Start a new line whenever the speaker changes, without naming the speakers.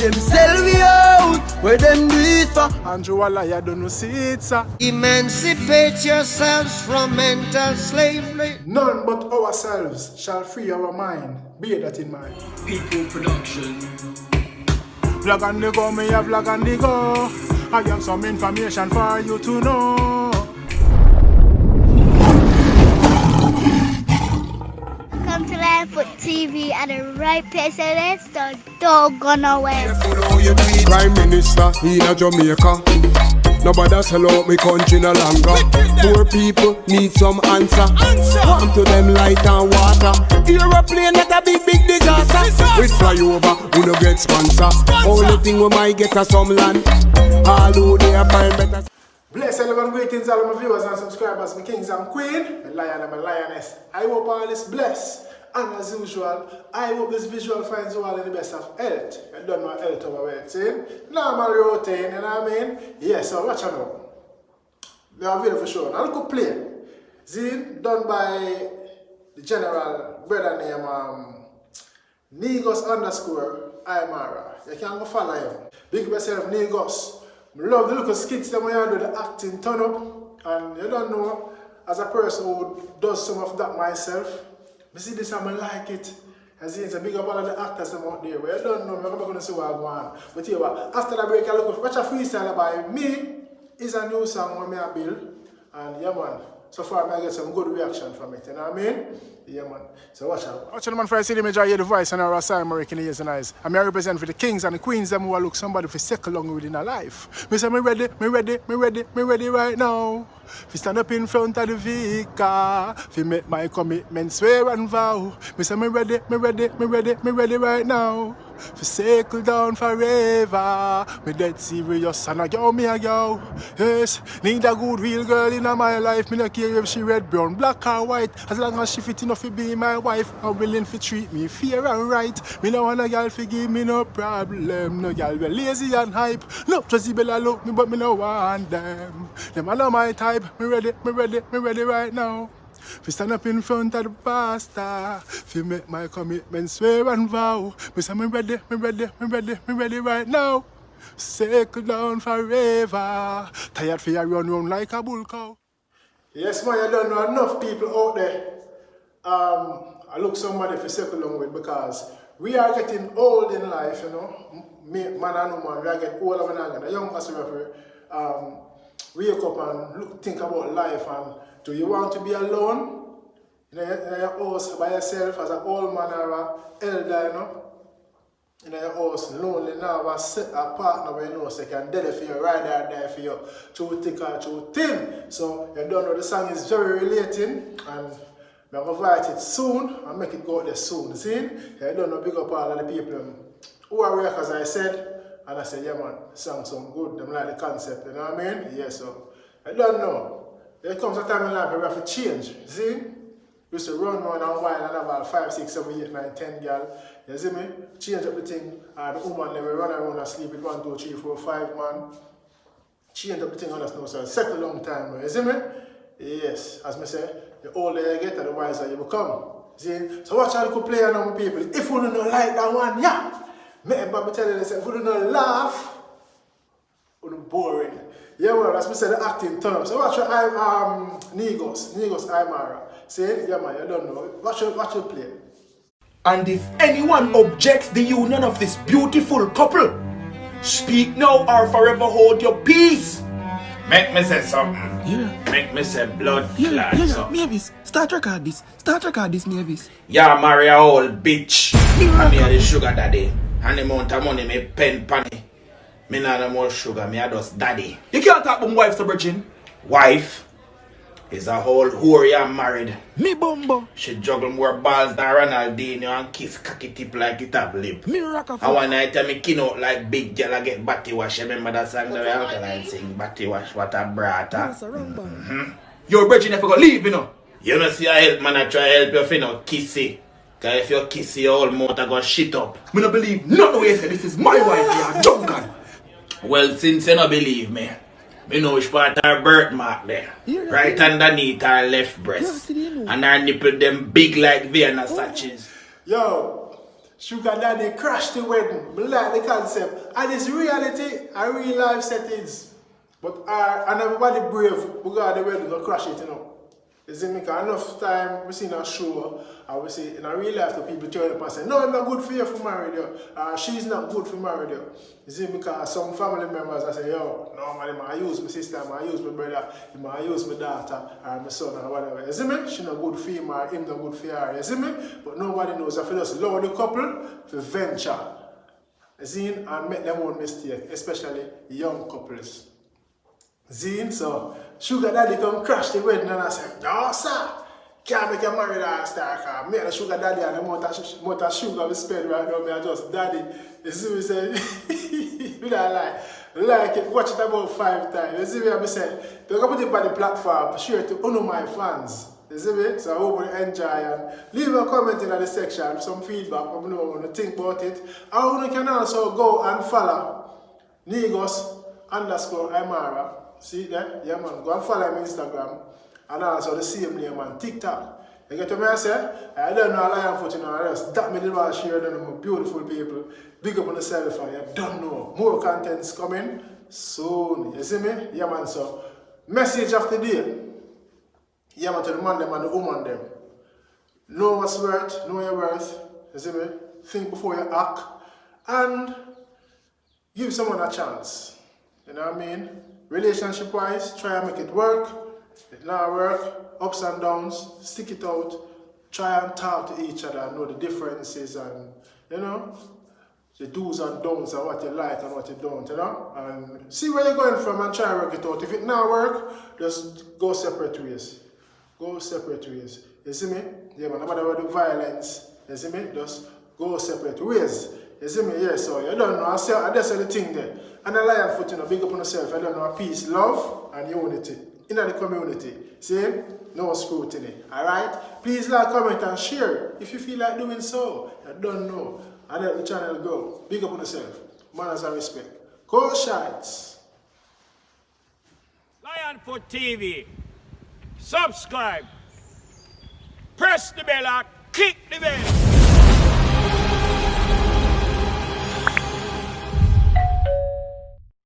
Them sell we out, where them do it for.
Andrew Alaya don't know see it, sir.
Emancipate yourselves from mental slavery.
None but ourselves shall free our mind. Bear that in mind.
People production.
Vlog and the go, me a vlog and the go. I have some information for you to know.
Come to Livefoot TV at the right place and let's don't go nowhere.
Prime Minister in a Jamaica. Nobody sell out me country no longer. Poor people need some answer. Come to them light and water. Aeroplane not a big disaster. We fly over, we no get sponsor. Only thing we might get is some land. All who they find better.
Bless everyone, greetings all my viewers and subscribers, my kings and queen, my lion and my lioness. I hope all is blessed. And as usual, I hope this visual finds you all in the best of health. I don't know health over where it's in. Normal routine, you know what I mean? Yes, so watch out. They are very for sure. Now look at play. Zine done by the general brother named Negos _ Aymara. You can go follow him. Big yourself Negos. I love the little skits that we do, the acting turn up. And you don't know, as a person who does some of that myself, I see this and I like it. As it's a big up all of the actors out there. But you don't know, I'm going to see what I want. But you know what, after the break, I look at watch a freestyle by me. Is a new song I build. And yeah man, so far I get some good reaction from it, you know what I mean? Yeah man, so watch out. Watch out man, for I see the major hear the voice and our side American ears and eyes. I'm here represent for the kings and the queens them who look somebody for second long within their life. Me say me ready right now. Fi stand up in front of the vehicle. Fi make my commitment, swear and vow. Me say me ready right now. Fi settle down forever. Me dead serious and I go me a go. Yes, need a good real girl in my life. Me no care if she red, brown, black or white. As long as she fit enough to be my wife, I'm willing to treat me fair and right. Me no want a girl to give me no problem. No girl be lazy and hype. No, Josie Bella love me but me no want them. Them are not my type. Me ready right now. Fi stand up in front of the pastor. Fi make my commitment, swear and vow. Me say me ready right now. Settle down forever. Tired for you run like a bull cow. Yes man, you don't know enough people out there. I look somebody for settle down with because we are getting old in life, you know. Man and woman, we are getting older and older. The young person wake up and think about life. And do you want to be alone in your house by yourself as an old man or an elder, you know? In your house, lonely now, a partner where you know so you can deliver for you, ride or die for you, through thick or through thin. So you don't know the song is very relating and I'm going to write it soon and make it go out there soon. See? You don't know big up all of the people who are work as I said. And I said, yeah man, song sound good, them like the concept, you know what I mean? Yeah, so I don't know. There comes a time in life where we have to change. See? We used to run around and while and have about 5, 6, 7, 8, 9, 10 girl. You see me? Change up the thing. The woman never run around and sleep with 1, 2, 3, 4, 5 man. Change up the thing on us now, so it's set a long time now. You see me? Yes, as I say, the older you get, the wiser you become. See? So watch how you could play on people. If you don't like that one, yeah. But tell you this, if you don't laugh, you're boring. Yeah, well, as we said, the acting terms. So watch your Negos Aymara. Say, yeah man, you don't know. Watch your play.
And if anyone objects the union of this beautiful couple, speak now or forever hold your peace. Make me say something.
Yeah.
Make me say blood clot.
Yeah. Mavis, start record this, Mavis.
Yeah, marry a old bitch. And me a the sugar daddy. And the amount of money me pen panny. Me not no more sugar, me a just daddy. You can't talk about wife to virgin. Wife is a whole whore you married.
Me bumbo.
She juggle more balls than Ronaldinho and kiss cocky tip like it have lip.
Me rock a
And one night I me kin out like big girl I get batty wash. You remember that song that Alkaline sing? Batty wash, what a brata.
Your virgin never gonna leave, you know.
You know see a help man I try help you if you know kissy. Cause if you kissy your whole mouth I go shit up.
Me no believe none of you say this is my wife, you junkan.
Well, since you don't believe me, me know which part her birthmark there.
Yeah,
right underneath her left breast.
Yeah,
and her nipple them big like Vienna sashes.
Yo, Sugar Daddy crashed the wedding. I like the concept. And it's reality and real life settings. But and everybody brave, we got the wedding to crash it, you know. You see me? Because enough time we see in a show, and we see in a real life the people turn up and say, no, I'm not good for you for married you. She's not good for married you. You see me? Because some family members I say, yo, normally I use my sister, I use my brother, I use my daughter, or my son, or whatever. You see me? She not good for him, or him not good for her. You see me? But nobody knows if you just allow the couple to venture. You see? And make them own mistake, especially young couples. Zine, so Sugar Daddy come crash the wedding and I said, no sir, can't make you marry that star car. Me and the Sugar Daddy and the amount of sugar we spend right now, me and just daddy. You see me say, we don't like it, watch it about 5 times. You see me, I say, they're going to put it on the platform, share it to all of my fans. You see me? So I hope you enjoy and leave a comment in the section, some feedback, let me know what you think about it. And you can also go and follow Nigos_Imara. See there? Yeah man, go and follow him on Instagram and also the same name on TikTok. You get what I say? I don't know a lion foot in our rest. That me didn't share them with beautiful people. Big up on yourself and you don't know. More contents coming soon. You see me? Yeah man, so message of the day. Yeah man, to the man them and the woman them. Know what's worth, know your worth. You see me? Think before you act. And give someone a chance. You know what I mean? Relationship wise, try and make it work. It not work, ups and downs, stick it out, try and talk to each other, know the differences and you know, the do's and don'ts and what you like and what you don't, you know? And see where you're going from and try and work it out. If it not work, just go separate ways. Go separate ways. You see me? Yeah man, no matter what the violence, you see me? Just go separate ways. You see me? Yeah, so you don't know. I just say the thing there. And a lion foot, you know, big up on yourself. I don't know, peace, love, and unity. In the community. See? No scrutiny. Alright? Please like, comment, and share if you feel like doing so. I don't know. And let the channel go. Big up on yourself. Manners and respect. Go Shites.
Lionfoot TV. Subscribe. Press the bell and kick the bell.